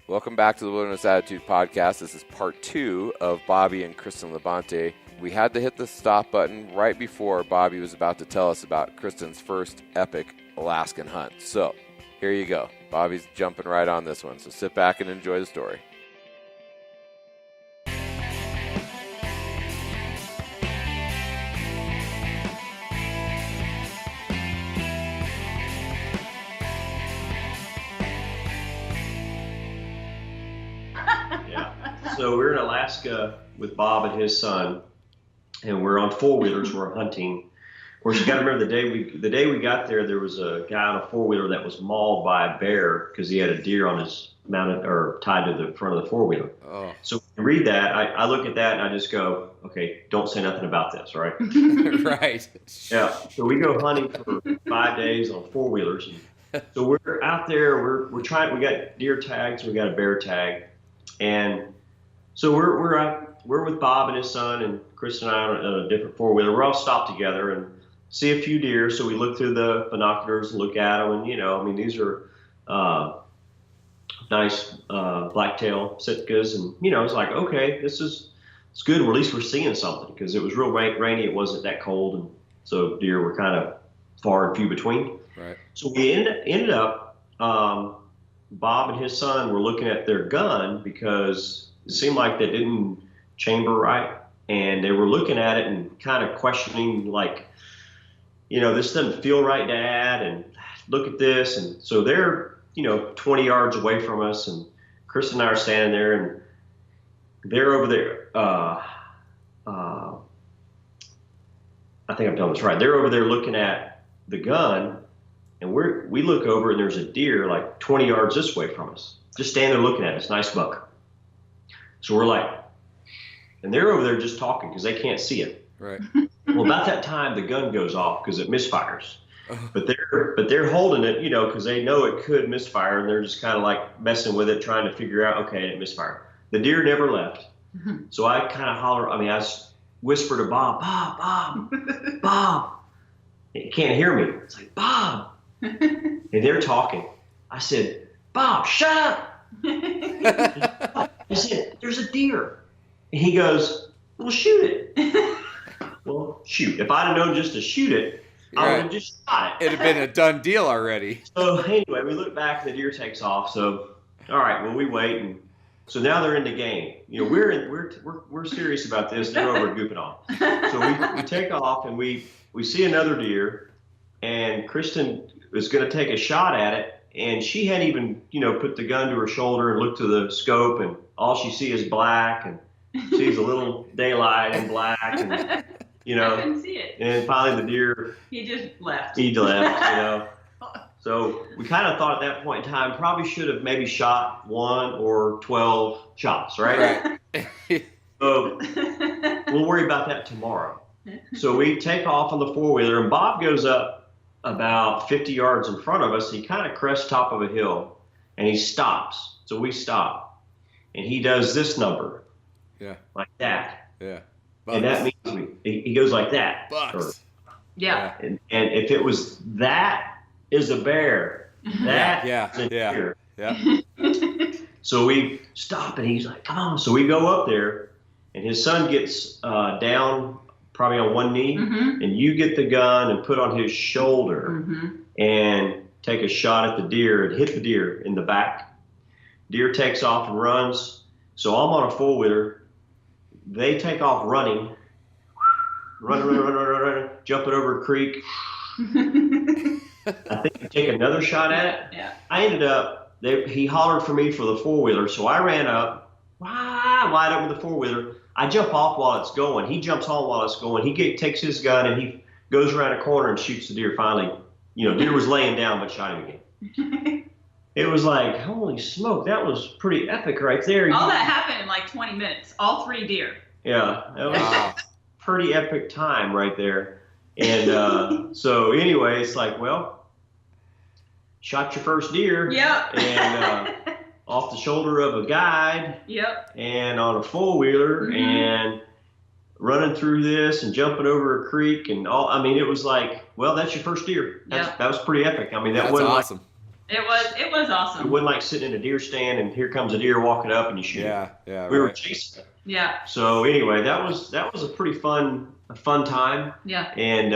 Welcome back to the Wilderness Attitude Podcast. This is part 2 of Bobby and Kristin Labonte. We had to hit the stop button right before Bobby was about to tell us about Kristin's first epic Alaskan hunt. So, here you go. Bobby's jumping right on this one, so sit back and enjoy the story. So we're in Alaska with Bob and his son, and we're on four-wheelers. We're hunting. Of course, you got to remember the day we got there. There was a guy on a four-wheeler that was mauled by a bear because he had a deer on his mounted or tied to the front of the four-wheeler. Oh. So when you read that, I look at that and I just go, okay, don't say nothing about this, right? Right. Yeah. So we go hunting for 5 days on four-wheelers. So we're out there. We're trying. We got deer tags. We got a bear tag, and so we're with Bob and his son, and Kristin and I on a different four-wheeler. We're all stopped together and see a few deer. So we look through the binoculars and look at them, and these are nice blacktail Sitkas, and it's like, okay, it's good. Well, at least we're seeing something because it was real rainy. It wasn't that cold, and so deer were kind of far and few between. Right. So we ended up. Bob and his son were looking at their gun because it seemed like they didn't chamber right, and they were looking at it and kind of questioning, like, this doesn't feel right, Dad, and look at this. And so they're 20 yards away from us, and Chris and I are standing there, and they're over there. I think I'm telling this right. They're over there looking at the gun, and we look over, and there's a deer like 20 yards this way from us, just standing there looking at us, nice buck. So we're like, and they're over there just talking because they can't see it. Right. Well, about that time, the gun goes off because it misfires. But they're holding it, because they know it could misfire, and they're just kind of like messing with it, trying to figure out, okay, it misfired. The deer never left. Mm-hmm. So I kind of I whisper to Bob, Bob. He can't hear me. It's like, Bob. And they're talking. I said, Bob, shut up. I said, there's a deer. And he goes, well, shoot it. Well, shoot. If I'd have known just to shoot it, I would have just shot it. It'd have been a done deal already. So anyway, we look back and the deer takes off. So, all right, well, we wait. And so now they're in the game. We're serious about this. They're over gooping on. So we take off and we see another deer, and Kristin is going to take a shot at it. And she hadn't even, put the gun to her shoulder and looked to the scope, and all she sees is black, and sees a little daylight and black, and, I couldn't see it. And finally the deer. He just left. So we kind of thought at that point in time, probably should have maybe shot 1 or 12 shots, right? So we'll worry about that tomorrow. So we take off on the four-wheeler, and Bob goes up about 50 yards in front of us. He kind of crests top of a hill, and he stops. So we stop, and he does this number, like that. Yeah, bucks. And that means he goes like that. Bucks. Yeah. And if it was that is a bear, that is a deer. Yeah. So we stop, and he's like, come on. So we go up there, and his son gets down probably on one knee, mm-hmm. and you get the gun and put on his shoulder, mm-hmm. and take a shot at the deer and hit the deer in the back. Deer takes off and runs. So I'm on a four-wheeler. They take off running, run, jumping over a creek. I think they take another shot at it. Yeah. I ended up, he hollered for me for the four-wheeler, so I ran up, wide up with the four-wheeler. I jump off while it's going. He jumps on while it's going. He takes his gun and he goes around a corner and shoots the deer. Finally, deer was laying down, but shot him again. It was like, holy smoke, that was pretty epic right there. All that happened in like 20 minutes. All 3 deer. Yeah, that was a pretty epic time right there. And so anyway, it's like, well, shot your first deer. Yep. And off the shoulder of a guide. Yep. And on a four-wheeler, mm-hmm. and running through this and jumping over a creek and all. I mean, it was like, well, that's your first deer. That was pretty epic. I mean, that's wasn't awesome. It was It awesome. wasn't like sitting in a deer stand and here comes a deer walking up and you shoot. Yeah. We were chasing it. Yeah. So anyway, that was a pretty fun time. Yeah. And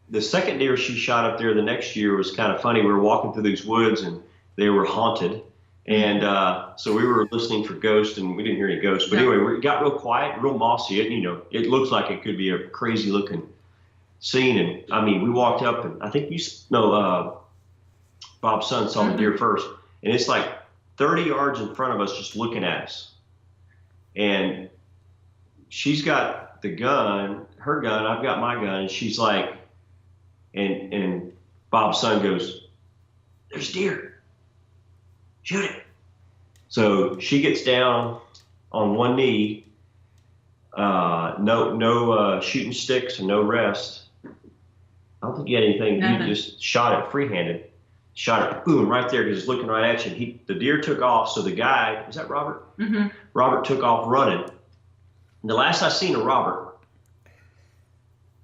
the second deer she shot up there the next year was kind of funny. We were walking through these woods and they were haunted. And so we were listening for ghosts and we didn't hear any ghosts. But anyway, it got real quiet, real mossy. It looks like it could be a crazy looking scene. And I mean, we walked up and I think Bob's son saw the deer first. And it's like 30 yards in front of us just looking at us. And she's got the gun, her gun, I've got my gun. And she's like, and Bob's son goes, "There's deer. Shoot it." So she gets down on one knee, no shooting sticks and no rest. I don't think you had anything. Nothing. You just shot it free-handed. Shot it, boom, right there because it's looking right at you. And the deer took off. So the guy, is that Robert? Mm-hmm. Robert took off running. And the last I seen of Robert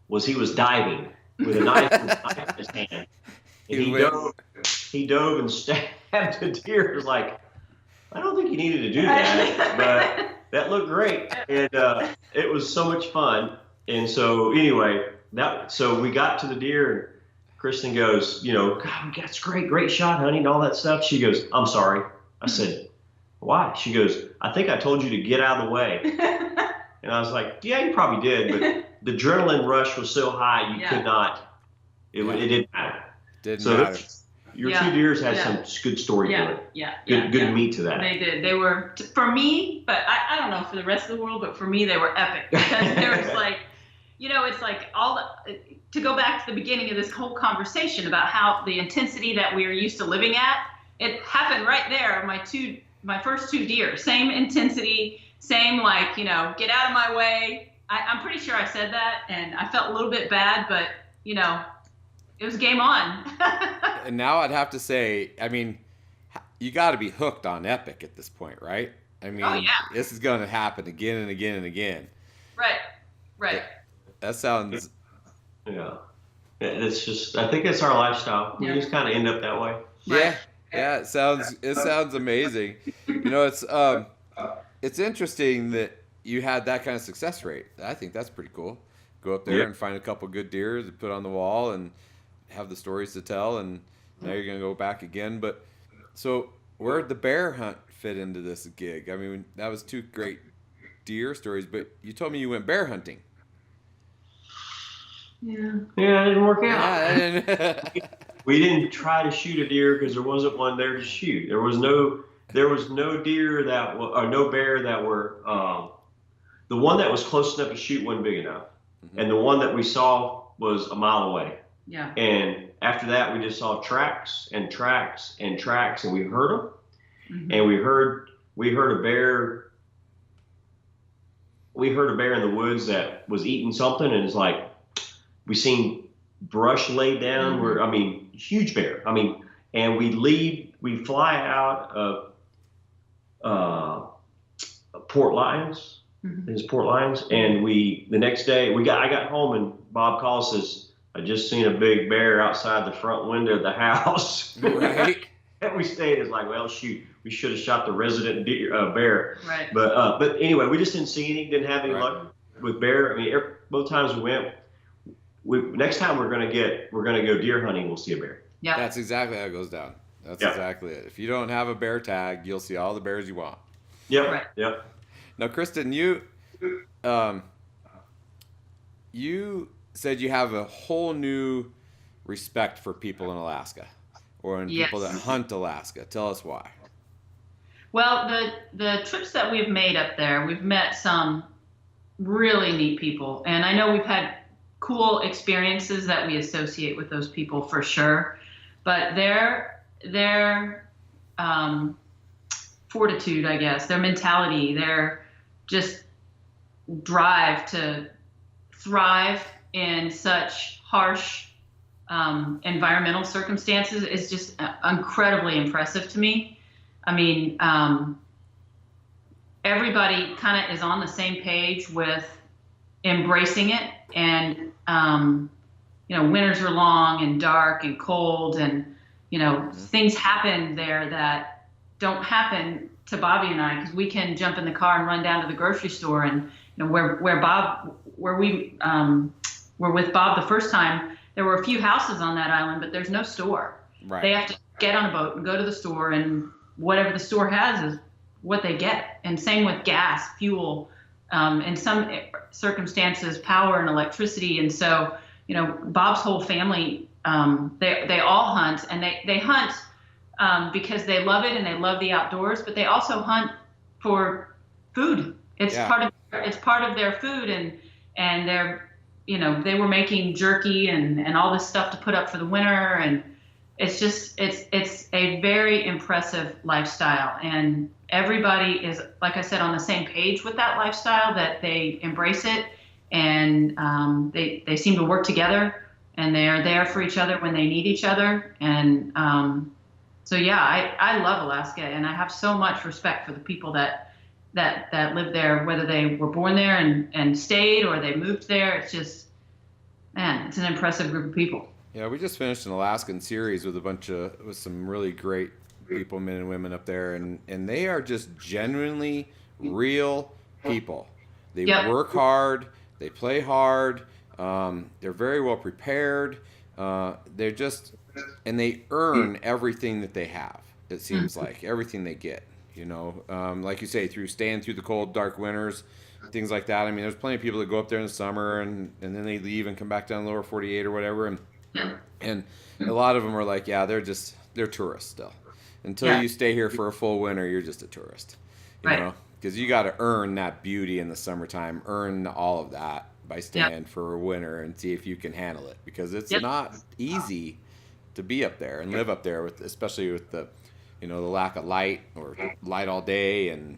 was he was diving with a knife in his hand. And he dove and stabbed the deer. It was like, I don't think you needed to do that, but that looked great. And it was so much fun. And so anyway, so we got to the deer and Kristin goes, "God, that's great shot, honey," and all that stuff. She goes, "I'm sorry." I said, "Why?" She goes, "I think I told you to get out of the way." And I was like, "Yeah, you probably did, but the adrenaline rush was so high you could not. It didn't matter." Didn't matter. Your two deers had some good story to it. Good meat to that. They did. They were, for me, but I don't know for the rest of the world, but for me, they were epic because there was like, it's like to go back to the beginning of this whole conversation about how the intensity that we are used to living at, it happened right there. My first two deer, same intensity, same get out of my way. I'm pretty sure I said that and I felt a little bit bad, but it was game on. And now I'd have to say, I mean, you got to be hooked on Epic at this point, right? I mean, This is going to happen again and again and again. Right. That sounds. Yeah. It's just, I think it's our lifestyle. We just kind of end up that way. Yeah. Yeah. It sounds amazing. It's interesting that you had that kind of success rate. I think that's pretty cool. Go up there and find a couple good deer to put on the wall and have the stories to tell. And now you're going to go back again. But so where'd the bear hunt fit into this gig? I mean, that was two great deer stories, but you told me you went bear hunting. Yeah, it didn't work out. Yeah, We didn't try to shoot a deer because there wasn't one there to shoot. There was no deer no bear that were the one that was close enough to shoot wasn't big enough, and the one that we saw was a mile away. Yeah. And after that, we just saw tracks and tracks and tracks, and we heard them, and we heard a bear. We heard a bear in the woods that was eating something, and it's like. We seen brush laid down huge bear. And we fly out of Port Lions, Port Lions, and the next day I got home and Bob calls says, "I just seen a big bear outside the front window of the house." Right. And we stayed. It's like, well, shoot, we should have shot the resident bear. Right. But anyway, we just didn't see any, didn't have any luck with bear. Both times we went. Next time we're gonna go deer hunting. We'll see a bear. Yeah, that's exactly how it goes down. That's exactly it. If you don't have a bear tag, you'll see all the bears you want. Yep. Right. Yep. Now, Kristin, you said you have a whole new respect for people in Alaska, or in people that hunt Alaska. Tell us why. Well, the trips that we've made up there, we've met some really neat people, and I know we've had cool experiences that we associate with those people for sure, but their fortitude, I guess, their mentality, their just drive to thrive in such harsh environmental circumstances is just incredibly impressive to me. I mean, everybody kind of is on the same page with embracing it, and winters are long and dark and cold, and things happen there that don't happen to Bobby and I, because we can jump in the car and run down to the grocery store. And where we were with Bob the first time, there were a few houses on that island, but there's no store. Right. They have to get on a boat and go to the store, and whatever the store has is what they get. And same with gas, fuel, in some circumstances, power and electricity. And so, Bob's whole family, they all hunt, and they hunt because they love it and they love the outdoors, but they also hunt for food. It's part of their food, and they're, they were making jerky and all this stuff to put up for the winter, and it's a very impressive lifestyle, and everybody is, like I said, on the same page with that lifestyle, that they embrace it, and they seem to work together, and they are there for each other when they need each other. And so yeah, I love Alaska, and I have so much respect for the people that live there, whether they were born there and stayed, or they moved there. It's just, man, it's an impressive group of people. Yeah, we just finished an Alaskan series with some really great people, men and women up there, and they are just genuinely real people. They work hard, they play hard, they're very well prepared. They're just, and they earn everything that they have. It seems like everything they get, like you say, through staying through the cold, dark winters, things like that. I mean, there's plenty of people that go up there in the summer and then they leave and come back down the lower 48 or whatever. And a lot of them are like, yeah, they're tourists still. Until you stay here for a full winter, you're just a tourist, you know, because you got to earn that beauty in the summertime, earn all of that by staying for a winter and see if you can handle it, because it's not easy to be up there and live up there, especially with the, the lack of light or light all day, and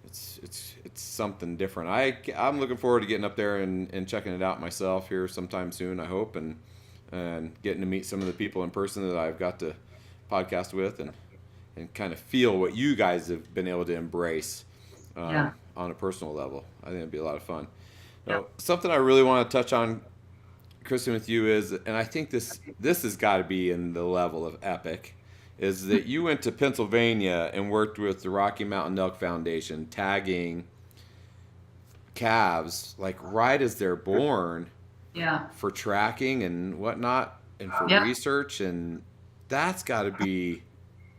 it's something different. I'm looking forward to getting up there and checking it out myself here sometime soon, I hope, and getting to meet some of the people in person that I've got to podcast with, and kind of feel what you guys have been able to embrace on a personal level. I think it'd be a lot of fun. Now, something I really want to touch on, Kristin, with you is, and I think this has got to be in the level of epic, is that you went to Pennsylvania and worked with the Rocky Mountain Elk Foundation, tagging calves like right as they're born, for tracking and whatnot, and for research, and that's got to be.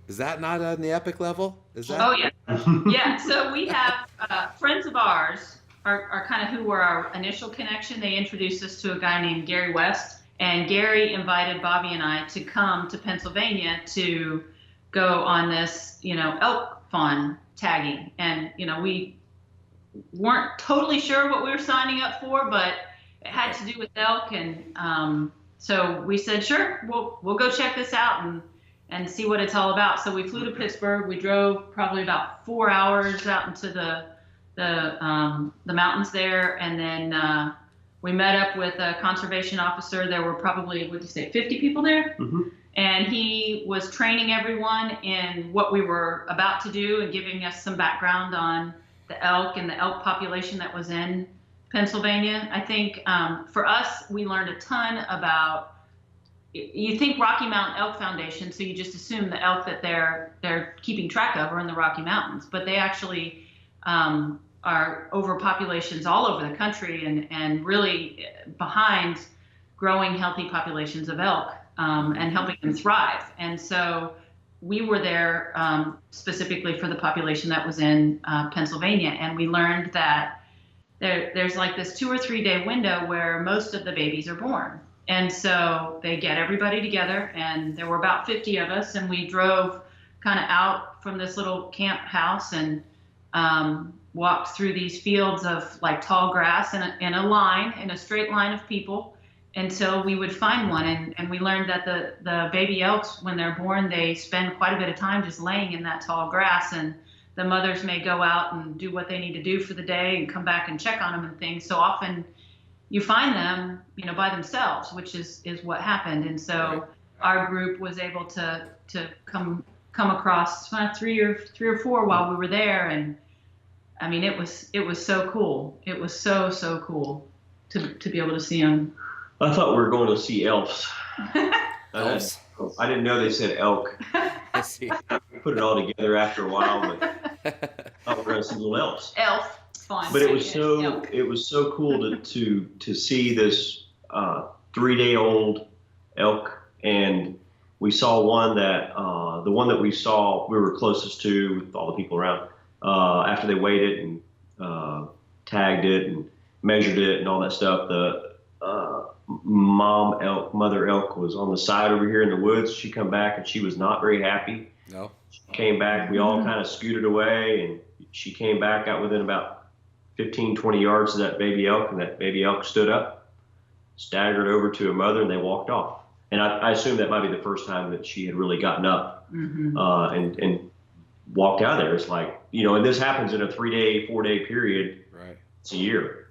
Is that not on the epic level? Is that? Oh yeah. So we have friends of ours are kind of who were our initial connection. They introduced us to a guy named Gary West. And Gary invited Bobby and I to come to Pennsylvania to go on this, elk fawn tagging. And, we weren't totally sure what we were signing up for, but it had to do with elk. And so we said, sure, we'll go check this out and see what it's all about. So we flew to Pittsburgh. We drove probably about 4 hours out into the mountains there, and then we met up with a conservation officer. There were probably, 50 people there? Mm-hmm. And he was training everyone in what we were about to do and giving us some background on the elk and the elk population that was in Pennsylvania. I think for us, we learned a ton about, you think Rocky Mountain Elk Foundation, so you just assume the elk that they're keeping track of are in the Rocky Mountains, but they actually are over populations all over the country, and really behind growing healthy populations of elk, and helping them thrive. And so we were there specifically for the population that was in Pennsylvania, and we learned that there's like this 2 or 3 day window where most of the babies are born. And so they get everybody together, and there were about 50 of us, and we drove kind of out from this little camp house and walked through these fields of like tall grass in a straight line of people until we would find one. And we learned that the baby elks, when they're born, they spend quite a bit of time just laying in that tall grass, and the mothers may go out and do what they need to do for the day and come back and check on them and things. So often you find them, by themselves, which is what happened. And so our group was able to come across 3 or 4 while we were there. And I mean, it was so cool. It was so cool to be able to see them. I thought we were going to see elves. Elves? I didn't know they said elk. I see. Put it all together after a while, but I was going to see little elves. Elf, fun. But it was so cool to see this 3-day-old elk, and we saw one that the one that we were closest to with all the people around. After they weighed it and tagged it and measured it and all that stuff, the mother elk was on the side over here in the woods. She come back and she was not very happy. No. She came back. We all kind of scooted away, and she came back out within about 15, 20 yards of that baby elk, and that baby elk stood up, staggered over to her mother, and they walked off. And I assume that might be the first time that she had really gotten up and walked out of there. It's like, and this happens in a 3-day, 4-day period. Right. It's a year,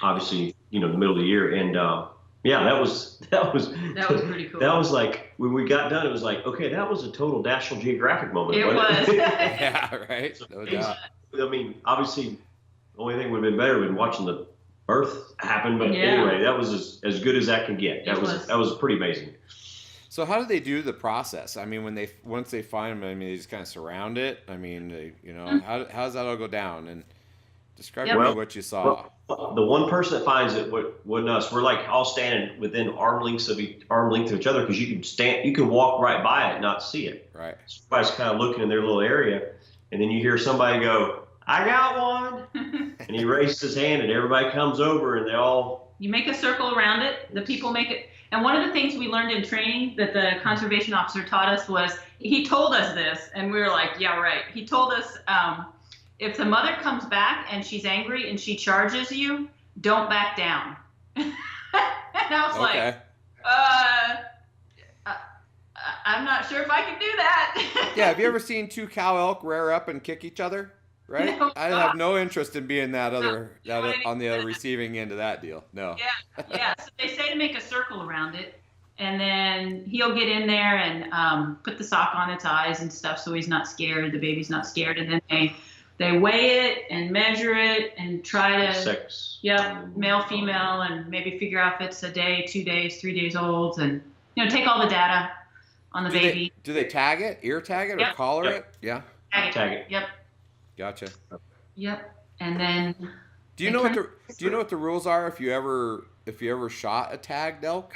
obviously, the middle of the year. And that was pretty cool. That was like, when we got done, it was like, okay, that was a total National Geographic moment. It was. Yeah, right. No doubt. I mean, obviously, the only thing would have been better would have been watching the birth happen. But anyway, that was as good as that could get. That was pretty amazing. So how do they do the process? I mean, once they find them, I mean, they just kind of surround it. I mean, how does that all go down? And describe to me what you saw. Well, the one person that finds it wasn't us. We're like all standing within arm length of each other, because you can walk right by it and not see it. Right. So everybody's kind of looking in their little area, and then you hear somebody go, "I got one," and he raises his hand, and everybody comes over, and they all. You make a circle around it. The people make it. And one of the things we learned in training that the conservation officer taught us was, he told us this, and we were like, yeah, right. He told us, if the mother comes back and she's angry and she charges you, don't back down. And I was like, I'm not sure if I can do that. Yeah, have you ever seen 2 cow elk rear up and kick each other? Right? No, I have no interest in being on the other receiving end of that deal. No. Yeah. So they say to make a circle around it, and then he'll get in there and put the sock on its eyes and stuff, so he's not scared. The baby's not scared, and then they weigh it and measure it and try to sex. Yep, male, female, and maybe figure out if it's a day, 2 days, 3 days old, and take all the data on the baby. Do they tag it, ear tag it, or collar it? Yeah. Tag it. Yep. Gotcha. Yep. And then. Do you know what the rules are if you ever shot a tagged elk?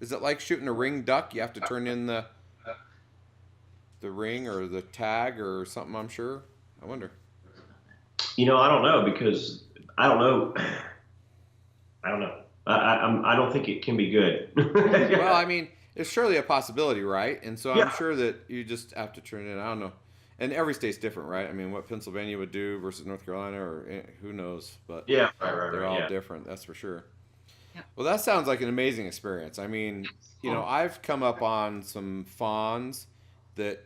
Is it like shooting a ring duck? You have to turn in the ring or the tag or something, I'm sure. I wonder. I don't know, because I don't know. I don't think it can be good. Well, I mean, it's surely a possibility, right? And so I'm sure that you just have to turn it in. I don't know. And every state's different, right? I mean, what Pennsylvania would do versus North Carolina, or who knows? But right, they're all different, that's for sure. Yep. Well, that sounds like an amazing experience. I mean, I've come up on some fawns that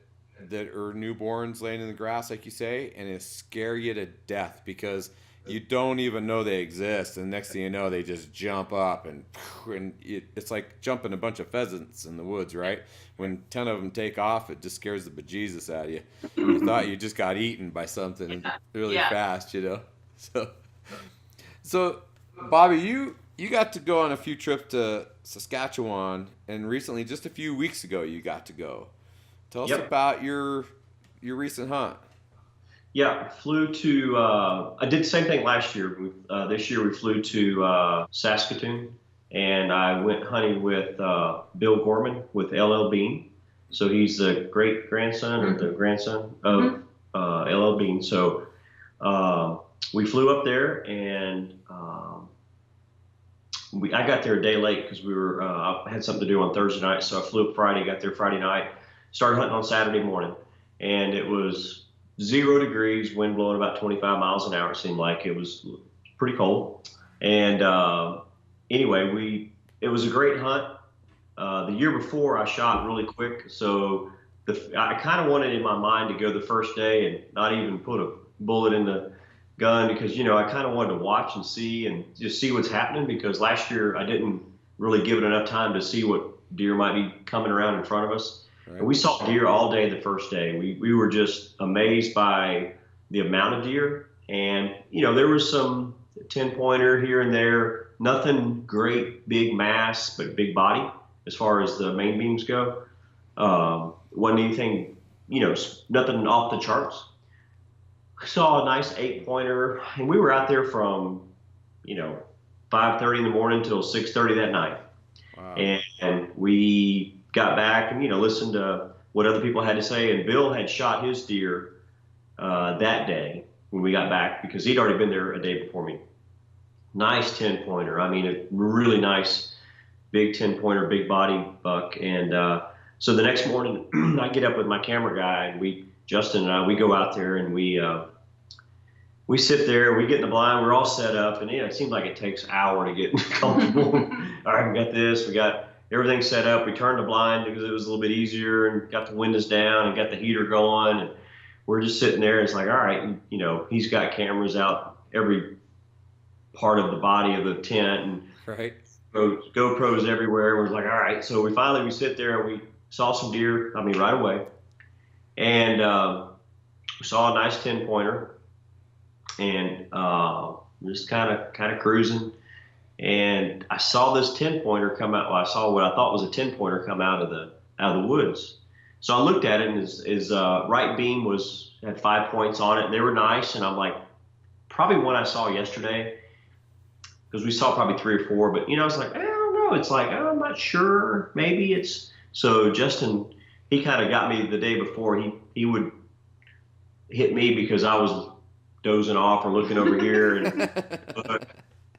are newborns laying in the grass, like you say, and it scare you to death because you don't even know they exist, and next thing you know, they just jump up, and it's like jumping a bunch of pheasants in the woods, right? When 10 of them take off, it just scares the bejesus out of you. You thought you just got eaten by something really fast, So, Bobby, you got to go on a few trips to Saskatchewan, and recently, just a few weeks ago, you got to go. Tell us about your recent hunt. Yeah, flew to. I did the same thing last year. This year we flew to Saskatoon, and I went hunting with Bill Gorman with LL Bean. So he's the great grandson or the grandson of LL Bean. So we flew up there, and I got there a day late because I had something to do on Thursday night. So I flew up Friday, got there Friday night, started hunting on Saturday morning, and it was 0 degrees, wind blowing about 25 miles an hour. It seemed like it was pretty cold. And anyway, it was a great hunt. The year before, I shot really quick, so I kind of wanted in my mind to go the first day and not even put a bullet in the gun because, I kind of wanted to watch and see and just see what's happening, because last year I didn't really give it enough time to see what deer might be coming around in front of us. Right. And we saw deer all day the first day. We were just amazed by the amount of deer. And, there was some 10-pointer here and there, nothing great big mass, but big body as far as the main beams go. Wasn't anything, nothing off the charts. Saw a nice 8-pointer, and we were out there from, 5:30 in the morning till 6:30 that night. Wow. And we got back and, listened to what other people had to say. And Bill had shot his deer that day when we got back because he'd already been there a day before me. Nice 10-pointer. I mean, a really nice big 10-pointer, big body buck. And so the next morning, I get up with my camera guy, and Justin and I, we go out there and we sit there, we get in the blind, we're all set up, and it seems like it takes an hour to get comfortable. All right, we got this, we got everything set up. We turned the blind because it was a little bit easier, and got the windows down and got the heater going. And we're just sitting there. It's like, all right, he's got cameras out every part of the body of the tent, and right. GoPros everywhere. We're like, all right. So we sit there and we saw some deer, right away. And we saw a nice 10-pointer, and just kind of cruising. And I saw this 10-pointer come out. Well, I saw what I thought was a 10-pointer come out of the woods. So I looked at it, and his right beam had 5 points on it, and they were nice. And I'm like, probably one I saw yesterday, because we saw probably 3 or 4. But I was like, I don't know. It's like, I'm not sure. Maybe it's. So Justin, he kind of got me the day before. He would hit me because I was dozing off or looking over here. And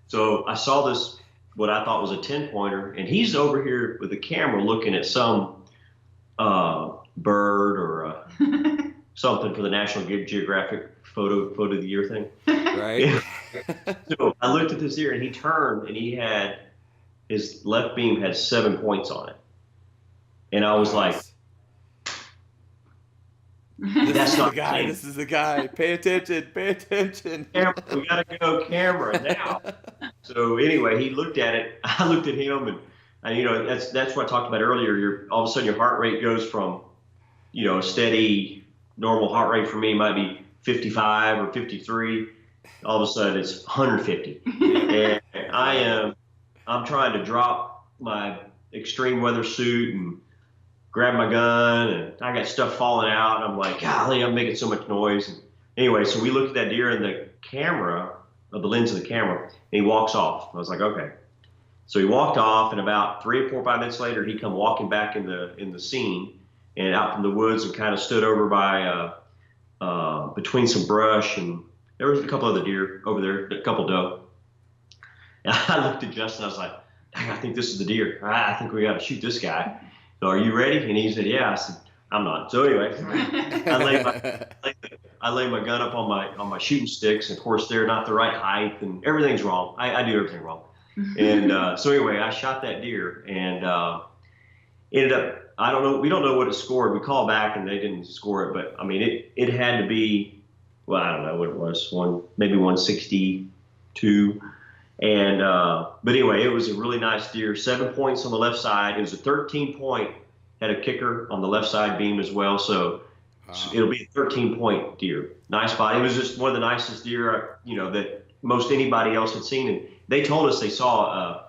so I saw this, what I thought was a 10-pointer, and he's over here with the camera looking at some bird or something for the National Geographic photo of the year thing. Right. So I looked at this deer, and he turned, and his left beam had 7 points on it. And I was like, This is the guy. Pay attention. Camera, we gotta go camera now. So anyway, he looked at it. I looked at him, and that's what I talked about earlier. All of a sudden your heart rate goes from, a steady normal heart rate for me might be 55 or 53. All of a sudden it's 150, and I'm trying to drop my extreme weather suit and grab my gun, and I got stuff falling out, and I'm like, golly, I'm making so much noise. And anyway, so we looked at that deer in the camera, of the lens of the camera, and he walks off. I was like, okay. So he walked off, and about 3 or 4 or 5 minutes later, he come walking back in the scene and out from the woods, and kind of stood over by between some brush, and there was a couple other deer over there, a couple doe. And I looked at Justin, I was like, I think this is the deer. I think we got to shoot this guy. So are you ready? And he said, yeah. I said, I'm not. So anyway, I lay my gun up on my shooting sticks. And of course, they're not the right height, and everything's wrong. I do everything wrong. And so anyway, I shot that deer, and ended up, I don't know, we don't know what it scored. We called back and they didn't score it, but it had to be, well, I don't know what it was, maybe 162. And but anyway, it was a really nice deer. 7 points on the left side. It was a 13-point, had a kicker on the left side beam as well. So it'll be a 13-point deer. Nice body. It was just one of the nicest deer, that most anybody else had seen. And they told us they saw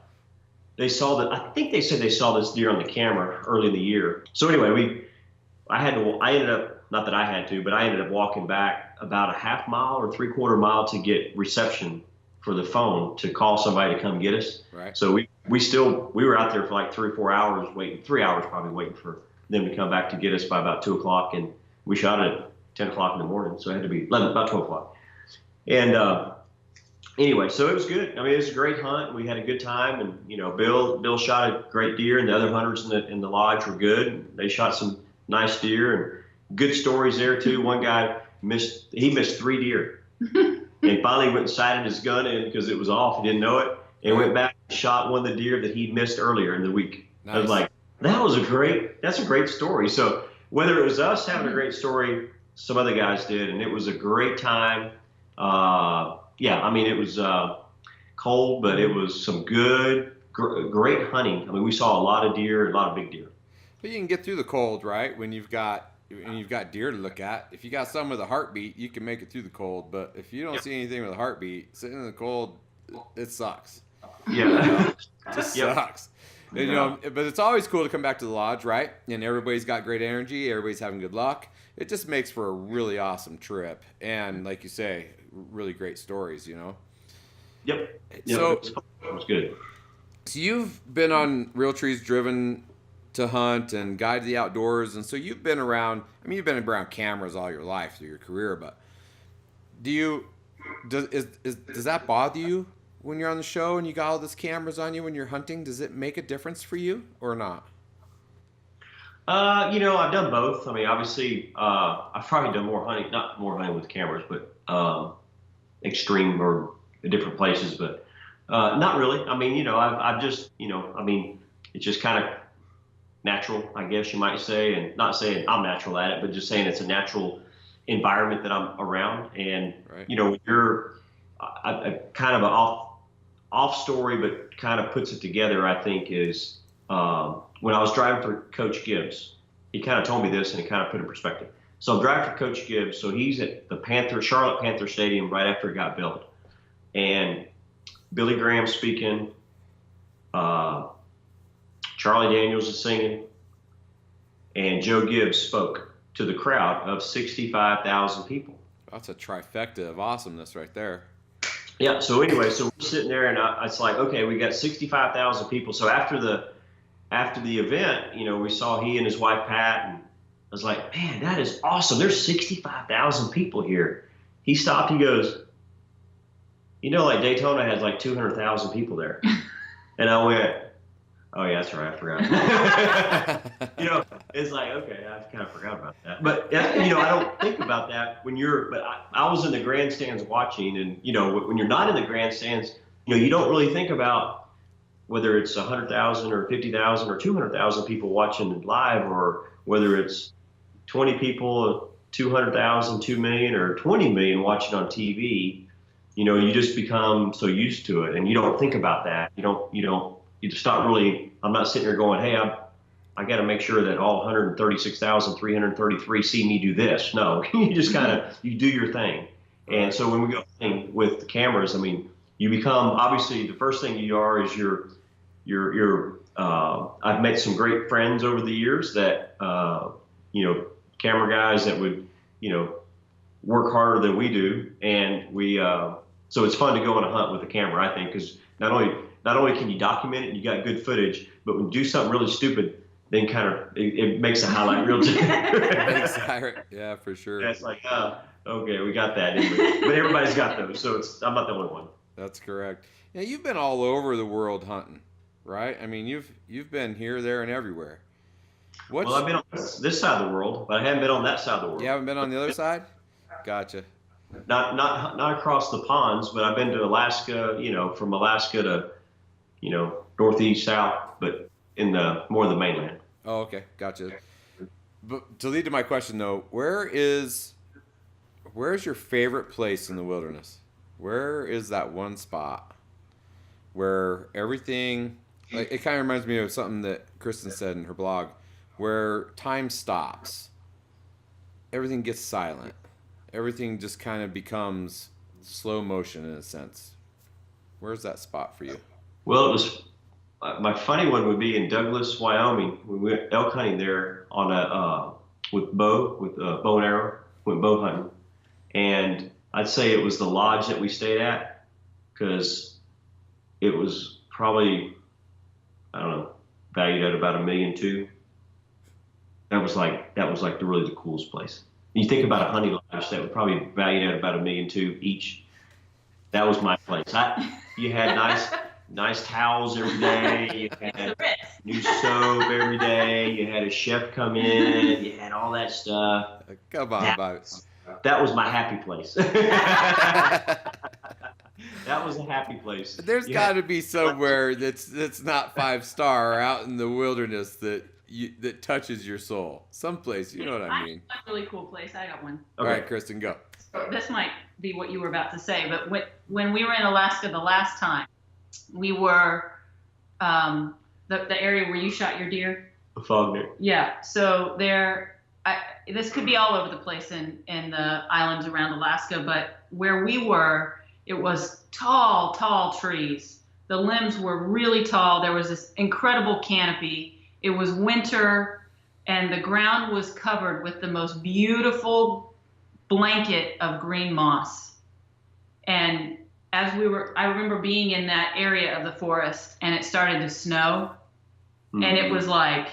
that. I think they said they saw this deer on the camera early in the year. So anyway, I ended up walking back about a half mile or 3/4 mile to get reception for the phone to call somebody to come get us. Right. So we were out there for like 3 or 4 hours waiting, 3 hours probably waiting for them to come back to get us by about 2 o'clock. And we shot it at 10 o'clock in the morning. So it had to be about 12 o'clock. And anyway, so it was good. It was a great hunt. We had a good time. And, Bill shot a great deer, and the other hunters in the lodge were good. They shot some nice deer, and good stories there too. One guy missed 3 deer. And finally went and sighted his gun in because it was off. He didn't know it. And went back and shot one of the deer that he'd missed earlier in the week. Nice. I was like, that's a great story. So whether it was us having a great story, some other guys did, and it was a great time. It was cold, but it was some good, great hunting. We saw a lot of deer, a lot of big deer. But you can get through the cold, right? When you've got deer to look at. If you got some with a heartbeat, you can make it through the cold. But if you don't see anything with a heartbeat, sitting in the cold, it sucks. Yeah. It just sucks. And, you know, but it's always cool to come back to the lodge, right? And everybody's got great energy. Everybody's having good luck. It just makes for a really awesome trip. And like you say, really great stories, you know? Yep. So it was good. So you've been on Realtree's driven to hunt and guide to the outdoors. And so you've been around, I mean, you've been around cameras all your life through your career, but does that bother you when you're on the show and you got all these cameras on you when you're hunting? Does it make a difference for you or not? You know, I've done both. I mean, obviously, I've probably done more hunting, not more hunting with cameras, but extreme or different places, but not really. I mean, you know, I've just, you know, I mean, it's just kind of natural, I guess you might say, and not saying I'm natural at it, but just saying it's a natural environment that I'm around. And, right. You know, when you're kind of an off story, but kind of puts it together, I think, is when I was driving for Coach Gibbs, he kind of told me this and it kind of put it in perspective. So I'm driving for Coach Gibbs. So he's at the Charlotte Panther Stadium right after it got built. And Billy Graham speaking, Charlie Daniels is singing, and Joe Gibbs spoke to the crowd of 65,000 people. That's a trifecta of awesomeness right there. Yeah. So anyway, so we're sitting there, and it's like, okay, we got 65,000 people. So after the event, you know, we saw he and his wife Pat, and I was like, man, that is awesome. There's 65,000 people here. He stopped. He goes, you know, like Daytona has like 200,000 people there. And I went, oh yeah, that's right, I forgot. You know, it's like, okay, I kind of forgot about that. But you know, I don't think about that when but I was in the grandstands watching, and you know, when you're not in the grandstands, you know, you don't really think about whether it's 100,000 or 50,000 or 200,000 people watching live, or whether it's 20 people, 200,000, 2 million, or 20 million watching on TV. You know, you just become so used to it, and you don't think about that. You just not really. I'm not sitting here going, hey, I got to make sure that all 136,333 see me do this. No, you just kind of, you do your thing. And so when we go with the cameras, I mean, you become, obviously the first thing you are is I've met some great friends over the years that, you know, camera guys that would, you know, work harder than we do. And so it's fun to go on a hunt with a camera, I think, because not only can you document it and you got good footage, but when you do something really stupid, then kind of it makes a highlight reel too. Yeah, for sure. Yeah, it's like, okay, we got that, didn't we? But everybody's got those, so I'm not the only one. That's correct. Yeah, you've been all over the world hunting, right? I mean, you've been here, there, and everywhere. Well, I've been on this side of the world, but I haven't been on that side of the world. You haven't been on the other side? Gotcha. Not across the ponds, but I've been to Alaska, you know, from Alaska to, you know, northeast, south, but in more of the mainland. Oh, okay. Gotcha. But to lead to my question though, where's your favorite place in the wilderness? Where is that one spot where everything, like, it kind of reminds me of something that Kristin said in her blog, where time stops. Everything gets silent. Everything just kind of becomes slow motion in a sense. Where's that spot for you? Well, it was my funny one would be in Douglas, Wyoming. We went elk hunting there on with bow and arrow. Went bow hunting, and I'd say it was the lodge that we stayed at, because it was probably, I don't know, valued at about $1.2 million. That was like really the coolest place. You think about a hunting lodge that would probably be valued at about $1.2 million each. That was my place. You had nice towels every day. You had new soap every day. You had a chef come in. You had all that stuff. Come on, that was my happy place. That was a happy place. There's got to be somewhere that's not 5-star out in the wilderness that touches your soul. Someplace, you know what I mean. That's a really cool place. I got one. Okay. All right, Kristin, go. This might be what you were about to say, but when we were in Alaska the last time, we were the area where you shot your deer. The fog deer. Yeah. So this could be all over the place in the islands around Alaska, but where we were, it was tall trees. The limbs were really tall. There was this incredible canopy. It was winter, and the ground was covered with the most beautiful blanket of green moss. And I remember being in that area of the forest, and it started to snow, and it was like,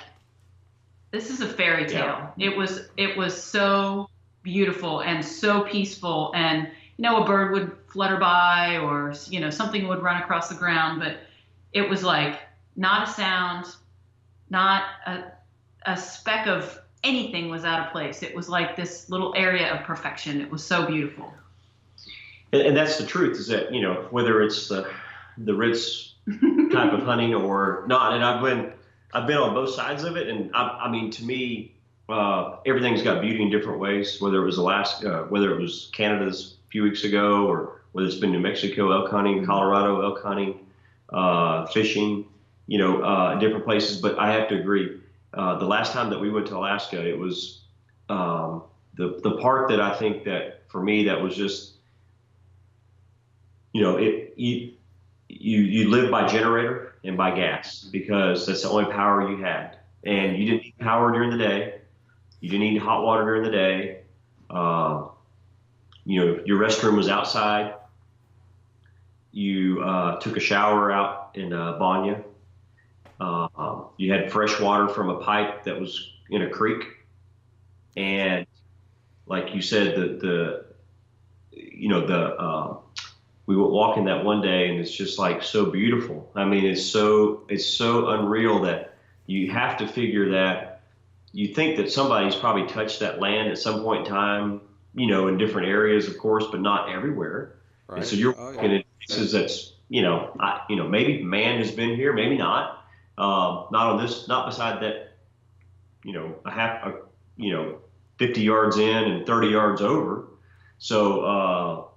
this is a fairy tale. Yeah. It was so beautiful and so peaceful, and a bird would flutter by, or something would run across the ground, but it was like not a sound, not a speck of anything was out of place. It was like this little area of perfection. It was so beautiful. And that's the truth, is that whether it's the Ritz type of hunting or not, and I've been on both sides of it, and I mean, to me, everything's got beauty in different ways. Whether it was Alaska, whether it was Canada's a few weeks ago, or whether it's been New Mexico elk hunting, Colorado elk hunting, fishing, different places. But I have to agree, the last time that we went to Alaska, it was the part that I think that for me that was just, you live by generator and by gas, because that's the only power you had, and you didn't need power during the day. You didn't need hot water during the day. Your restroom was outside. You took a shower out in Banya. You had fresh water from a pipe that was in a creek. And like you said, we were walking that one day, and it's just like so beautiful. I mean, it's so unreal that you have to figure that. You think that somebody's probably touched that land at some point in time, in different areas, of course, but not everywhere. Right. And so you're walking in places that's, maybe man has been here, maybe not. Not on this, not beside that, 50 yards in and 30 yards over. So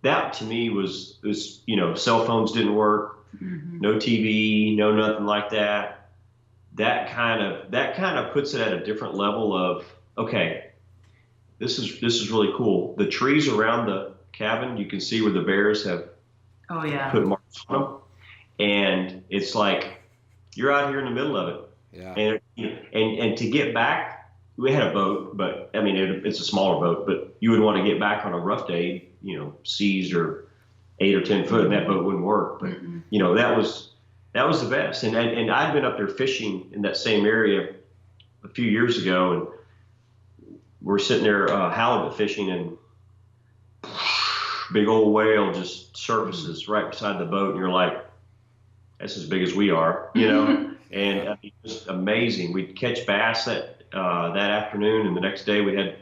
that to me was cell phones didn't work, no TV, no nothing like that. That kind of puts it at a different level of, okay, this is really cool. The trees around the cabin, you can see where the bears have put marks on them, and it's like you're out here in the middle of it. Yeah. And to get back, we had a boat, but I mean it's a smaller boat, but you would want to get back on a rough day, seas are 8 or 10 foot, and that boat wouldn't work. But that was the best. And I'd been up there fishing in that same area a few years ago, and we're sitting there halibut fishing, and big old whale just surfaces right beside the boat, and you're like, that's as big as we are, And I mean, just amazing. We'd catch bass that afternoon, and the next day we had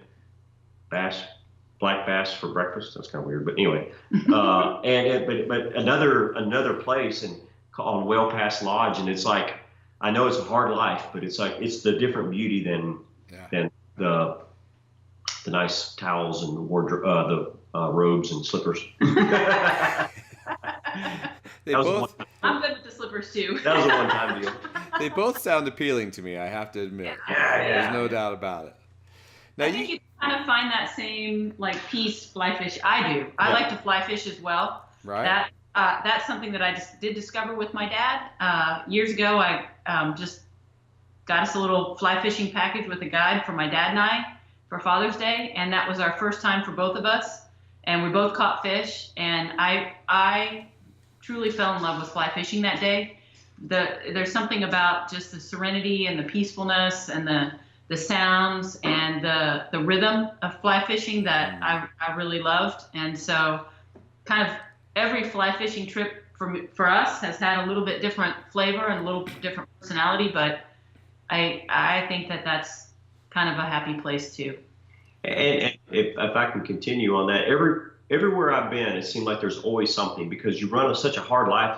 black bass for breakfast. That's kind of weird, but anyway. But another place on Whale Pass Lodge, and it's like, I know it's a hard life, but it's like it's the different beauty than the nice towels and the wardrobe, the robes and slippers. I'm good with the slippers too. That was a one-time deal. They both sound appealing to me, I have to admit. There's no doubt about it. Now, I think you kind of find that same peace fly fish. I do. I like to fly fish as well. Right. That's something that I just did discover with my dad. Years ago, I just got us a little fly fishing package with a guide for my dad and I for Father's Day, and that was our first time for both of us. And we both caught fish, and I truly fell in love with fly fishing that day. There's something about just the serenity and the peacefulness and the sounds and the rhythm of fly fishing that I really loved. And so kind of every fly fishing trip for us has had a little bit different flavor and a little different personality, but I think that that's kind of a happy place too. And if I can continue on that, everywhere I've been, it seemed like there's always something, because you run such a hard life.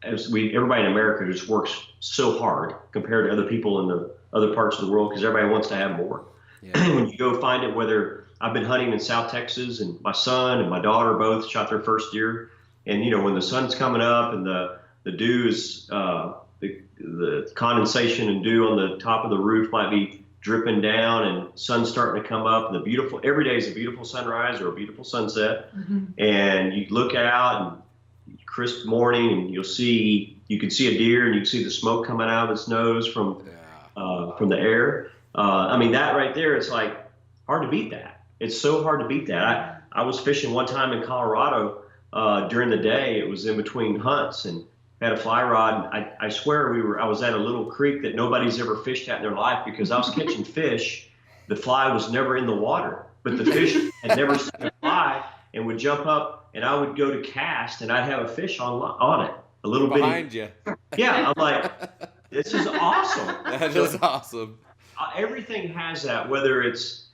Everybody in America just works so hard compared to other people in the other parts of the world, because everybody wants to have more. Yeah. When you go find it, whether I've been hunting in South Texas, and my son and my daughter both shot their first deer, and when the sun's coming up and the dew is the condensation and dew on the top of the roof might be dripping down, and sun's starting to come up, and every day is a beautiful sunrise or a beautiful sunset. And you look out and crisp morning, and you can see a deer, and you can see the smoke coming out of its nose from the air. I mean, that right there, it's like hard to beat that. It's so hard to beat that. I was fishing one time in Colorado during the day. It was in between hunts, and had a fly rod. And I swear I was at a little creek that nobody's ever fished at in their life, because I was catching fish. The fly was never in the water, but the fish had never seen a fly and would jump up, and I would go to cast, and I'd have a fish on it, a little bit behind you. Yeah, I'm like, this is awesome. That is awesome. Everything has that, whether it's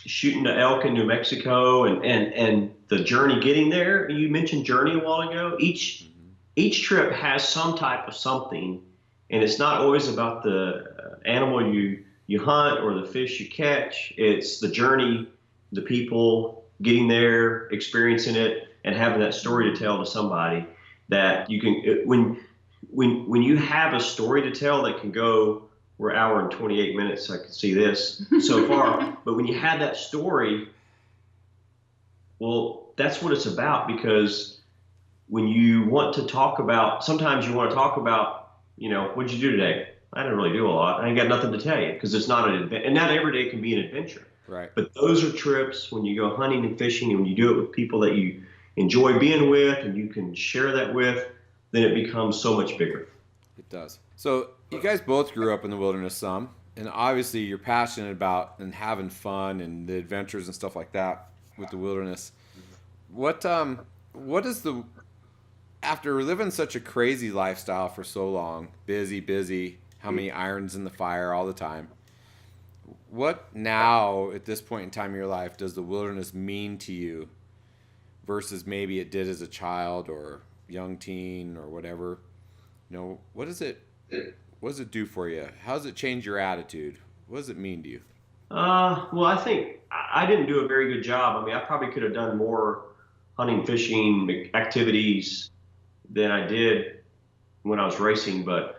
shooting the elk in New Mexico and the journey getting there. You mentioned journey a while ago. Each trip has some type of something, and it's not always about the animal you hunt or the fish you catch. It's the journey, the people getting there, experiencing it, and having that story to tell to somebody that you can. When you have a story to tell that can go, we're an hour and 28 minutes. I can see this so far, but when you have that story, well, that's what it's about. Because when you want to talk about, sometimes you want to talk about, what'd you do today? I didn't really do a lot. I ain't got nothing to tell you, because it's not an adventure, and not every day can be an adventure. Right. But those are trips when you go hunting and fishing, and when you do it with people that you enjoy being with and you can share that with, then it becomes so much bigger. It does. So you guys both grew up in the wilderness some, and obviously you're passionate about and having fun and the adventures and stuff like that with the wilderness. What is after living such a crazy lifestyle for so long, busy, how many irons in the fire all the time, what now at this point in time in your life does the wilderness mean to you versus maybe it did as a child or young teen or whatever? What does it do for you? How does it change your attitude? What does it mean to you? Well, I think I didn't do a very good job. I mean, I probably could have done more hunting, fishing activities than I did when I was racing, but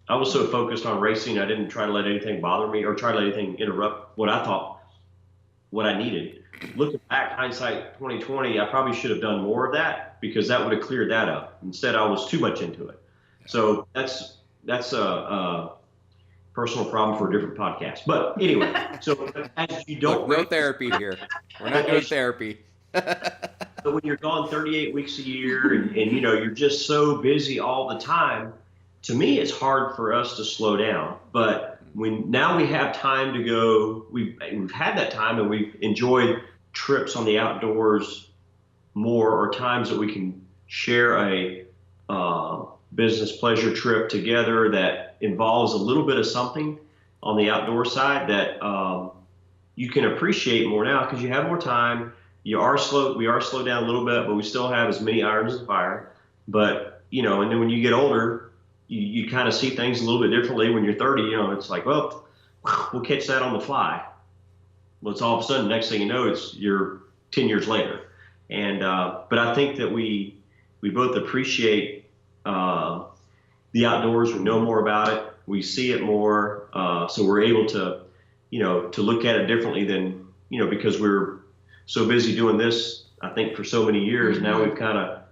I was so focused on racing, I didn't try to let anything bother me or try to let anything interrupt what I needed. Looking back, hindsight 2020, I probably should have done more of that, because that would have cleared that up. Instead, I was too much into it. So that's a personal problem for a different podcast. But anyway, so as you don't no therapy here. We're not doing therapy. So when you're gone 38 weeks a year and you're just so busy all the time, to me, it's hard for us to slow down. But now we have time to go, we've had that time, and we've enjoyed trips on the outdoors more, or times that we can share a business pleasure trip together that involves a little bit of something on the outdoor side that you can appreciate more now, because you have more time. We are slowed down a little bit, but we still have as many irons in the fire. But and then when you get older, you kind of see things a little bit differently. When you're 30, it's like, well, we'll catch that on the fly. Well, it's all of a sudden, next thing you know, you're 10 years later. And but I think that we both appreciate the outdoors. We know more about it. We see it more. So we're able to, to look at it differently than, because we're so busy doing this, I think, for so many years. Now we've kind of,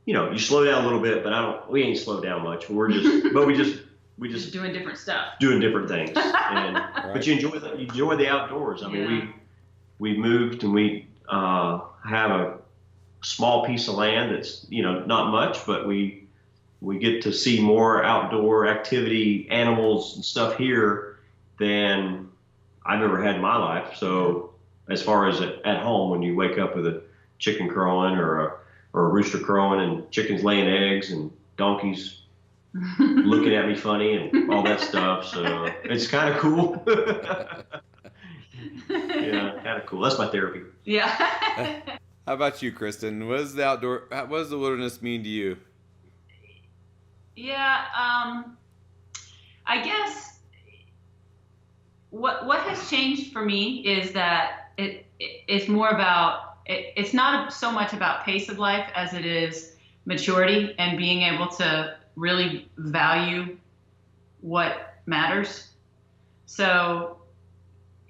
you slow down a little bit, but we ain't slowed down much. We're just, but we just doing different stuff, doing different things. And, right. But you enjoy the outdoors. I mean, we moved, and we have a small piece of land that's, not much, but we get to see more outdoor activity, animals and stuff here than I've ever had in my life. So as far as at home, when you wake up with a chicken crowing or a rooster crowing and chickens laying eggs and donkeys looking at me funny and all that stuff. So it's kind of cool. Yeah, kind of cool. That's my therapy. Yeah. How about you, Kristin? What does the wilderness mean to you? Yeah, I guess what has changed for me is that it's more about, it's not so much about pace of life as it is maturity and being able to really value what matters. So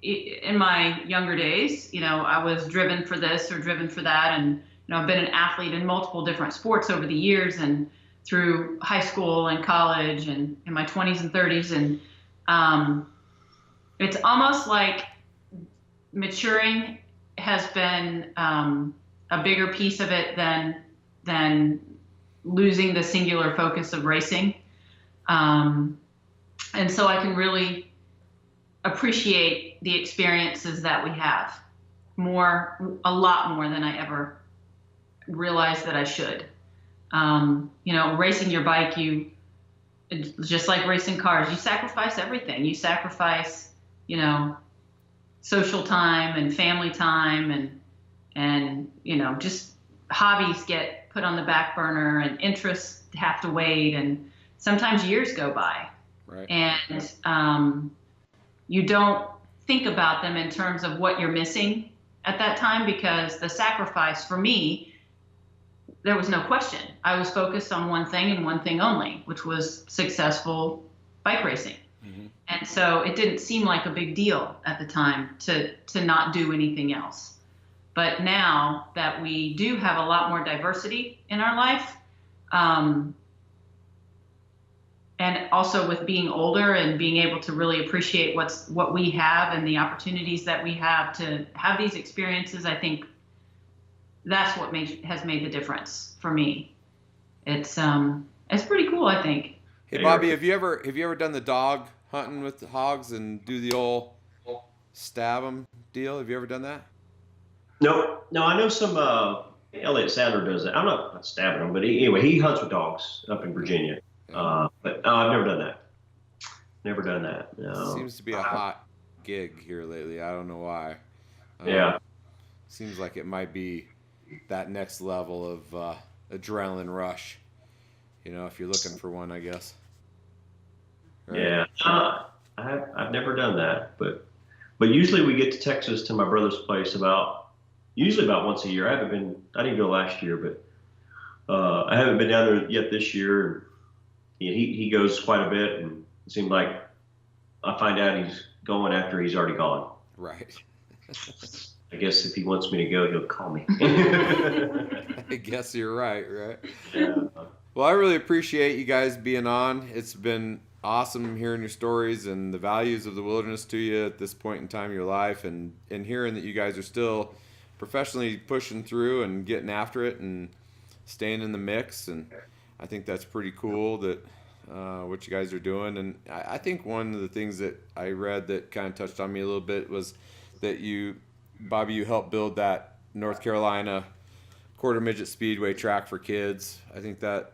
in my younger days, I was driven for this or driven for that, and I've been an athlete in multiple different sports over the years and through high school and college and in my 20s and 30s. And it's almost like maturing has been a bigger piece of it than losing the singular focus of racing. And so I can really appreciate the experiences that we have a lot more than I ever realized that I should. Racing your bike, just like racing cars, you sacrifice everything. You sacrifice, social time and family time and just hobbies get put on the back burner and interests have to wait, and sometimes years go by. Right. And you don't think about them in terms of what you're missing at that time, because the sacrifice for me, there was no question. I was focused on one thing and one thing only, which was successful bike racing. Mm-hmm. And so it didn't seem like a big deal at the time to not do anything else. But now that we do have a lot more diversity in our life, and also with being older and being able to really appreciate what we have and the opportunities that we have to have these experiences, I think that's what has made the difference for me. It's pretty cool, I think. Hey Bobby, have you ever done the dog hunting with the hogs and do the old stab them deal? Have you ever done that? No, I know some. Elliot Sadler does it. I'm not stabbing him, but he hunts with dogs up in Virginia. But no, I've never done that. Never done that. No. Seems to be a hot gig here lately. I don't know why. Yeah. Seems like it might be that next level of adrenaline rush. If you're looking for one, I guess. Right? Yeah. I've never done that, but usually we get to Texas to my brother's place usually about once a year. I didn't go last year, but I haven't been down there yet this year. He goes quite a bit, and it seemed like I find out he's going after he's already gone. Right. I guess if he wants me to go, he'll call me. I guess you're right. Yeah. Well, I really appreciate you guys being on. It's been awesome hearing your stories and the values of the wilderness to you at this point in time in your life, and hearing that you guys are still professionally pushing through and getting after it and staying in the mix. And I think that's pretty cool that what you guys are doing. And I think one of the things that I read that kind of touched on me a little bit was that Bobby, you helped build that North Carolina quarter midget speedway track for kids. I think that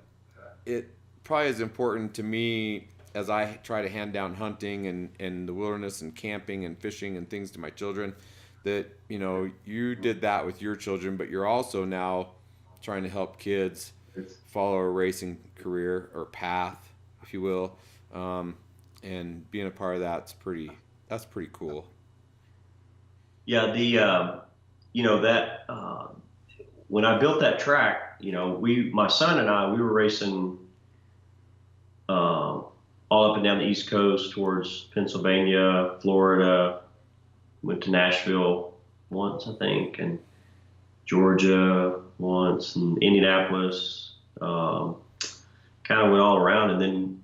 it probably is important to me as I try to hand down hunting and the wilderness and camping and fishing and things to my children, that, you did that with your children, but you're also now trying to help kids follow a racing career or path, if you will, and being a part of that's pretty cool. Yeah, when I built that track, my son and I, we were racing all up and down the East Coast towards Pennsylvania, Florida, went to Nashville once, I think, and Georgia once, and Indianapolis, kind of went all around. And then,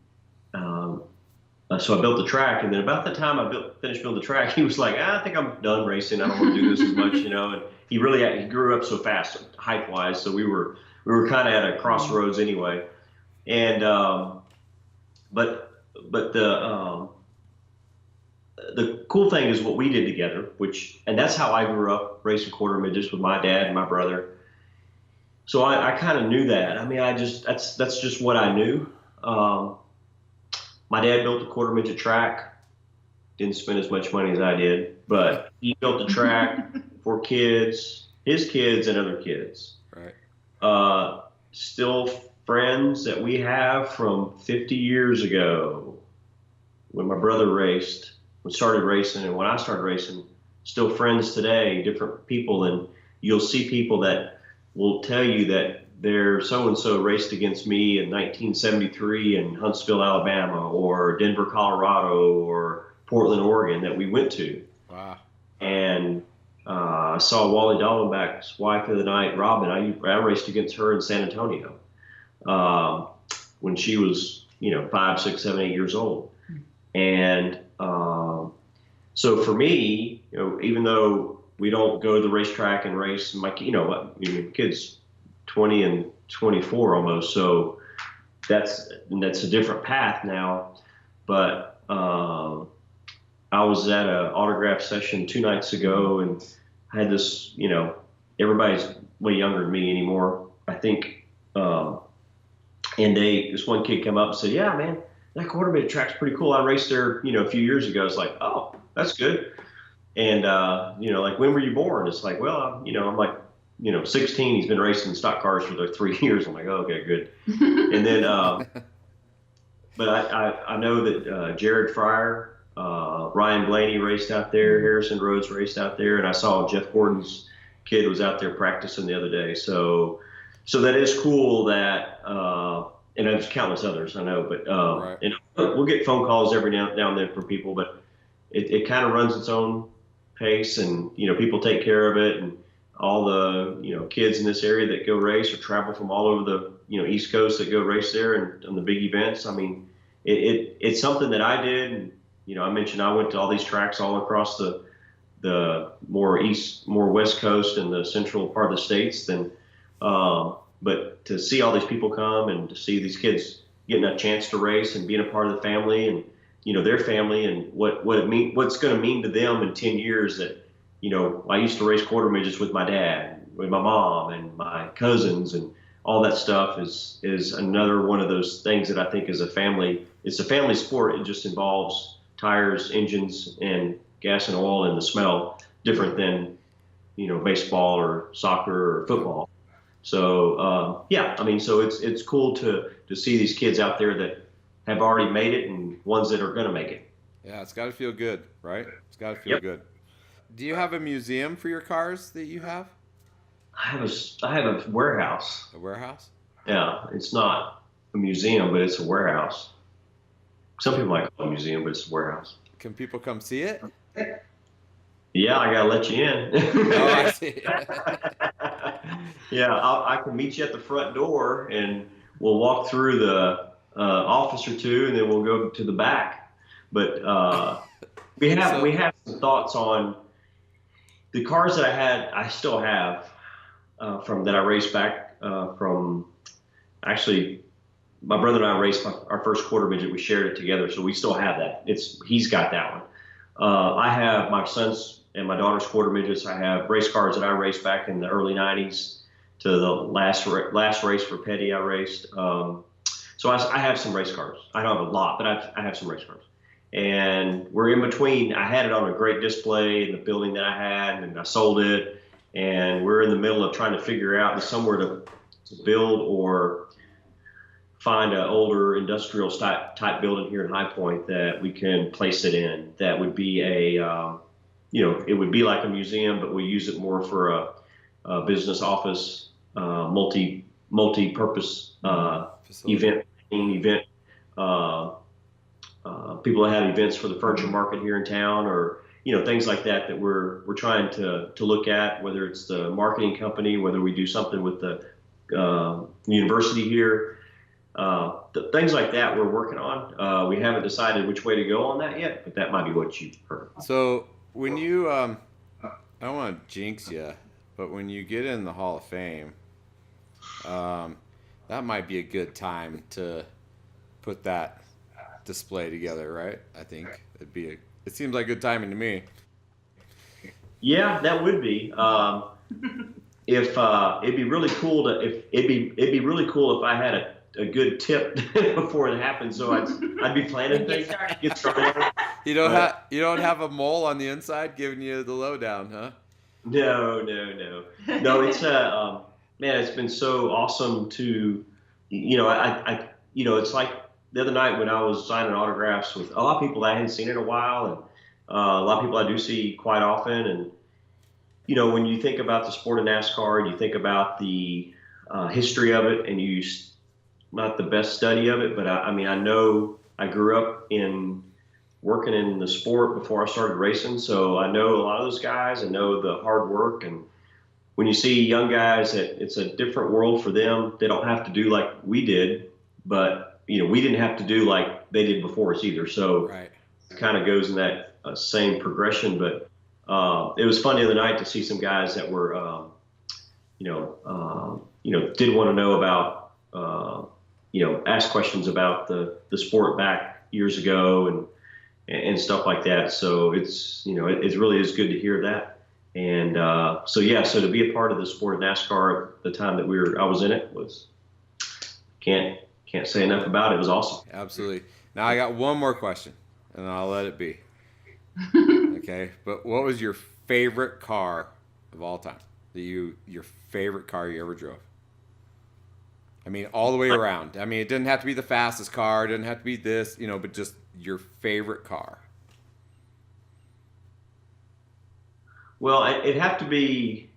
so I built the track, and then about the time I finished building the track, he was like, I think I'm done racing. I don't want to do this as much, and he grew up so fast height wise. So we were kind of at a crossroads anyway. And, but the cool thing is what we did together, and that's how I grew up racing quarter midgets with my dad and my brother. So I kind of knew that. I mean, that's just what I knew. My dad built a quarter midget track, didn't spend as much money as I did, but he built the track for kids, his kids and other kids. Right. Still friends that we have from 50 years ago when my brother started racing, and when I started racing, still friends today, different people. And you'll see people that will tell you that their so-and-so raced against me in 1973 in Huntsville, Alabama, or Denver, Colorado, or Portland, Oregon that we went to. Wow. And saw Wally Dallenbach's wife of the night, Robin. I raced against her in San Antonio when she was, 5, 6, 7, 8 years old. And so for me, even though we don't go to the racetrack and race, my kid's 20 and 24 almost, so that's a different path now. But I was at an autograph session 2 nights ago, and I had this, everybody's way younger than me anymore, I think. And this one kid came up and said, "Yeah, man, that quarter-midget track's pretty cool. I raced there, a few years ago." It's like, "Oh, that's good." And, like, "When were you born?" It's like, "Well, I'm like, 16. He's been racing stock cars for like 3 years." I'm like, "Oh, okay, good." And then, but I know that Jared Fryer, Ryan Blaney raced out there, Harrison Rhodes raced out there, and I saw Jeff Gordon's kid was out there practicing the other day. So that is cool that, and there's countless others I know, but right. And we'll get phone calls every now and then from people, but it kind of runs its own pace, and people take care of it, and all the kids in this area that go race or travel from all over the East Coast that go race there and on the big events. I mean, it's something that I did, and I mentioned I went to all these tracks all across the more West Coast and the central part of the states. But to see all these people come and to see these kids getting a chance to race and being a part of the family and their family and what's going to mean to them in 10 years that I used to race quarter midgets with my dad, with my mom and my cousins, and all that stuff is another one of those things that I think is a family. It's a family sport. It just involves tires, engines, and gas and oil, and the smell different than baseball or soccer or football. So so it's cool to see these kids out there that have already made it and ones that are going to make it. Yeah, it's got to feel good, right? It's got to feel good. Do you have a museum for your cars that you have? I have a warehouse. A warehouse? Yeah, it's not a museum, but it's a warehouse. Some people might call it a museum, but it's a warehouse. Can people come see it? Yeah, I gotta let you in. Oh, I see. Yeah, I can meet you at the front door, and we'll walk through the office or two, and then we'll go to the back. But we have some thoughts on the cars that I still have from that I raced back from. Actually, my brother and I raced our first quarter midget. We shared it together, so we still have that. He's got that one. I have my son's and my daughter's quarter midgets. I have race cars that I raced back in the early '90s to the last race for Petty I raced. So I have some race cars. I don't have a lot, but I have some race cars. And we're in between. I had it on a great display in the building that I had, and I sold it. And we're in the middle of trying to figure out somewhere to build or find an older industrial type building here in High Point that we can place it in. That would be it would be like a museum, but we use it more for a business office, multi-purpose event. People that have events for the furniture market here in town, or things like that we're trying to look at, whether it's the marketing company, whether we do something with the university here, things like that we're working on. We haven't decided which way to go on that yet, but that might be what you've heard. So when you I don't want to jinx you, but when you get in the Hall of Fame, that might be a good time to put that display together, right? I think it seems like good timing to me. Yeah, that would be. If it'd be really cool if I had a good tip before it happened, so I'd be planning things. Get started. You don't have a mole on the inside giving you the lowdown, huh? No. It's man, it's been so awesome to, it's like the other night when I was signing autographs with a lot of people that I hadn't seen in a while, and a lot of people I do see quite often. And when you think about the sport of NASCAR, and you think about the history of it, and not the best study of it, but I know I grew up in working in the sport before I started racing. So I know a lot of those guys. I know the hard work. And when you see young guys, it's a different world for them. They don't have to do like we did, but we didn't have to do like they did before us either. So right. It kind of goes in that same progression. But it was fun the other night to see some guys that were, did want to know about, ask questions about the sport back years ago and stuff like that. So it's, it really is good to hear that. And so to be a part of the sport of NASCAR at the time that I was in it was, can't say enough about it. It was awesome. Absolutely. Now I got one more question, and I'll let it be. Okay, but what was your favorite car of all time? Your favorite car you ever drove? I mean, all the way around. I mean, it didn't have to be the fastest car. It didn't have to be this, but just your favorite car. Well, it'd have to be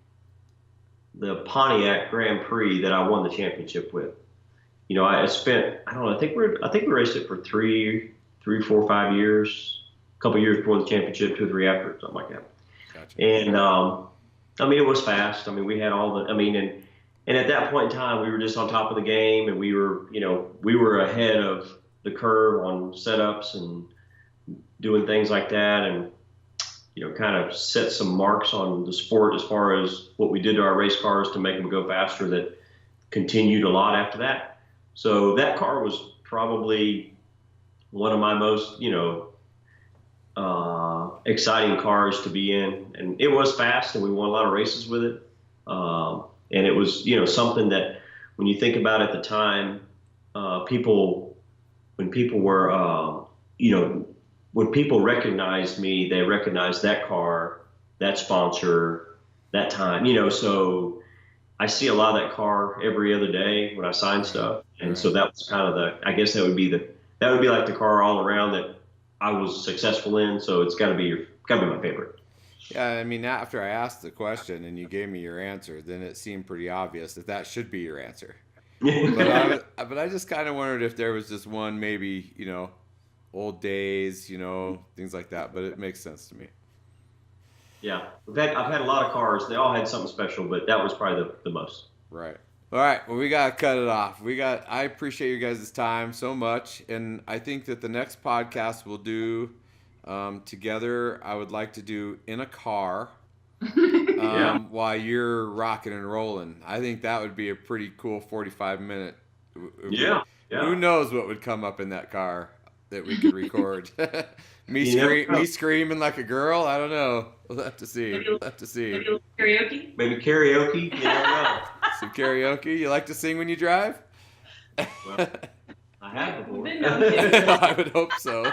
the Pontiac Grand Prix that I won the championship with. I spent, I don't know, I think we raced it for 3, 4, 5 years, a couple years before the championship, 2 or 3 after, something like that. Gotcha. And it was fast. I mean, we had all the, and at that point in time, we were just on top of the game, and we were ahead of the curve on setups and doing things like that, and kind of set some marks on the sport as far as what we did to our race cars to make them go faster. That continued a lot after that. So that car was probably one of my most, exciting cars to be in, and it was fast, and we won a lot of races with it. And it was, something that when you think about at the time, when people recognized me, they recognized that car, that sponsor, that time, so I see a lot of that car every other day when I sign stuff. And so that was kind of I guess that would be like the car all around that I was successful in. So it's gotta be my favorite. Yeah, I mean, after I asked the question and you gave me your answer, then it seemed pretty obvious that should be your answer. But I just kind of wondered if there was just one, maybe, old days, things like that. But it makes sense to me. Yeah, I've had a lot of cars. They all had something special, but that was probably the most. Right. All right. Well, we got to cut it off. I appreciate you guys' time so much. And I think that the next podcast we'll do together, I would like to do in a car while you're rocking and rolling. I think that would be a pretty cool 45-minute. Yeah. Who knows what would come up in that car that we could record. Me screaming like a girl? I don't know. We'll have to see. Maybe karaoke? Maybe karaoke? You never know. Some karaoke? You like to sing when you drive? Well, I have before. I would hope so.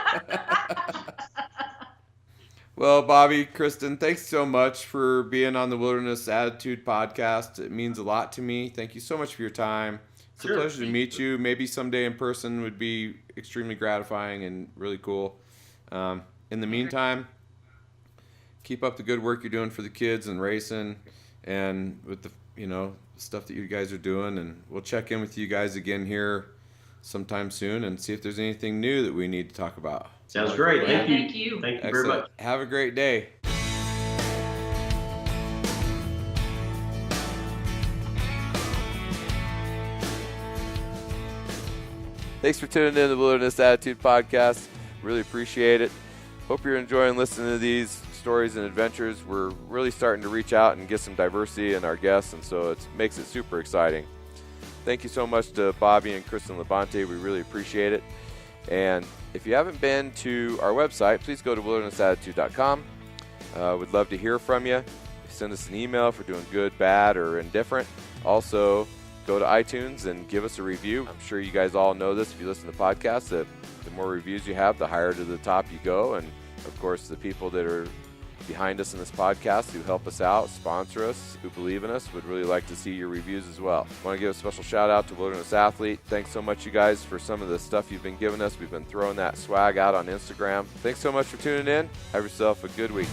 Well, Bobby, Kristin, thanks so much for being on the Wilderness Attitude podcast. It means a lot to me. Thank you so much for your time. It's a pleasure to meet you. Maybe someday in person would be extremely gratifying and really cool. In the meantime, keep up the good work you're doing for the kids and racing and with the stuff that you guys are doing. And we'll check in with you guys again here sometime soon and see if there's anything new that we need to talk about. Sounds great. Thank you. Thank you very much. Have a great day. Thanks for tuning in to the Wilderness Attitude podcast. Really appreciate it. Hope you're enjoying listening to these stories and adventures. We're really starting to reach out and get some diversity in our guests, and so it makes it super exciting. Thank you so much to Bobby and Kristin Labonte. We really appreciate it. And if you haven't been to our website, please go to wildernessattitude.com. We'd love to hear from you. Send us an email if we're doing good, bad, or indifferent. Also, go to iTunes and give us a review. I'm sure you guys all know this if you listen to podcasts, that the more reviews you have, the higher to the top you go. And, of course, the people that are behind us in this podcast who help us out, sponsor us, who believe in us, would really like to see your reviews as well. I want to give a special shout out to Wilderness Athlete. Thanks so much, you guys, for some of the stuff you've been giving us. We've been throwing that swag out on Instagram. Thanks so much for tuning in. Have yourself a good week.